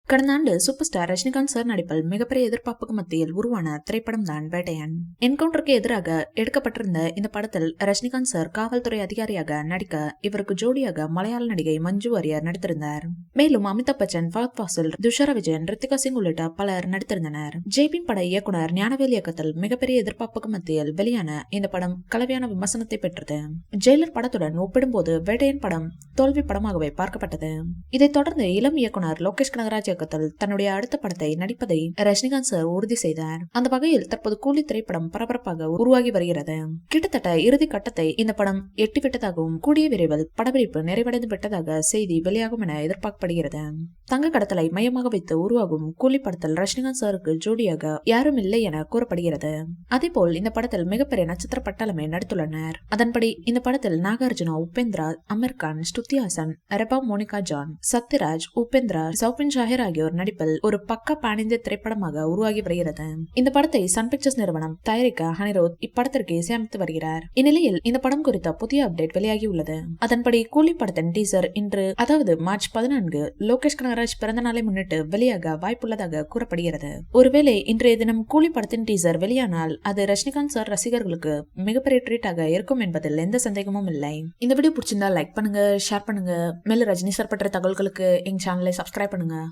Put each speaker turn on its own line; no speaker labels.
கடந்த ஆண்டு super star Rajinikanth sir நடிப்பில் மிகப்பெரிய எதிர்பார்ப்புக்கு மத்தியில் உருவான திரைப்படம் தான் வேட்டையன். என்கவுண்டருக்கு எதிராக எடுக்கப்பட்டிருந்த இந்த படத்தில் ரஜினிகாந்த் சார் காவல்துறை அதிகாரியாக நடிக்க இவருக்கு ஜோடியாக மலையாள நடிகை மஞ்சு வாரியர் நடித்திருந்தார். மேலும் அமிதாப் பச்சன், ஃபஹத் ஃபாசில், துஷாரா விஜயன், ரித்திகா சிங் உள்ளிட்ட பலர் நடித்திருந்தனர். ஜேபி பட இயக்குனர் ஞானவேல் இயக்கத்தில் மிகப்பெரிய எதிர்பார்ப்புக்கு மத்தியில் வெளியான இந்த படம் கலவையான விமர்சனத்தை பெற்றது. ஜெயிலர் படத்துடன் ஒப்பிடும்போது வேட்டையன் படம் தோல்வி படமாகவே பார்க்கப்பட்டது. இதைத் தொடர்ந்து இளம் இயக்குனர் லோகேஷ் கனகராஜ் இயக்கத்தில் தன்னுடைய அடுத்த படத்தை நடிப்பதை ரஜினிகாந்த் சார் உறுதி செய்தார். அந்த வகையில் தற்போது கூலி திரைப்படம் பரபரப்பாக உருவாகி வருகிறது. கிட்டத்தட்ட இறுதி கட்டத்தை இந்த படம் எட்டிவிட்டதாகவும் கூடிய விரைவில் படப்பிடிப்பு நிறைவடைந்து விட்டதாக செய்தி வெளியாகும் என எதிர்பார்க்கப்படுகிறது. தங்க கடத்தலை மையமாக வைத்து உருவாகும் கூலி படத்தில் ரஜினிகாந்த் சாருக்கு ஜோடியாக யாரும் இல்லை என கூறப்படுகிறது. அதேபோல் இந்த படத்தில் மிகப்பெரிய நட்சத்திர பட்டாளமே நடித்துள்ளனர். அதன்படி இந்த படத்தில் நாகார்ஜுனா, உபேந்திரா, அமீர் கான், ஸ்ருதி ஹாசன், ரெபா மோனிகா ஜான், சத்யராஜ், உபேந்திரா, சௌபின் ஷாஹிர் ஆகியோர் நடிப்பில் ஒரு பக்க பானிந்திய திரைப்படமாக உருவாகி வருகிறது. இந்த படத்தை சன் பிக்சர்ஸ் நிறுவனம் தயாரிக்க அனிருத் இப்படத்திற்கு இசையமைத்து வருகிறார். இந்நிலையில் இந்த படம் குறித்த புதிய அப்டேட் வெளியாகி உள்ளது. அதன்படி கூலி படத்தின் டீசர் இன்று, அதாவது மார்ச் 14 லோகேஷ் கனகராஜ் பிறந்த நாளை முன்னிட்டு வெளியாக வாய்ப்புள்ளதாக கூறப்படுகிறது. ஒருவேளை இன்றைய தினம் கூலி படத்தின் டீசர் வெளியானால் அது ரஜினிகாந்த் சார் ரசிகர்களுக்கு மிகப்பெரிய ட்ரீட்டாக இருக்கும் என்பதில் எந்த சந்தேகமும் இல்லை. இந்த வீடியோ பிடிச்சிருந்தா லைக் பண்ணுங்க, ஷேர் பண்ணுங்க. மேலும் ரஜினி சார் பற்றிய தகவல்களுக்கு எங்க சேனலை சப்ஸ்கிரைப் பண்ணுங்க.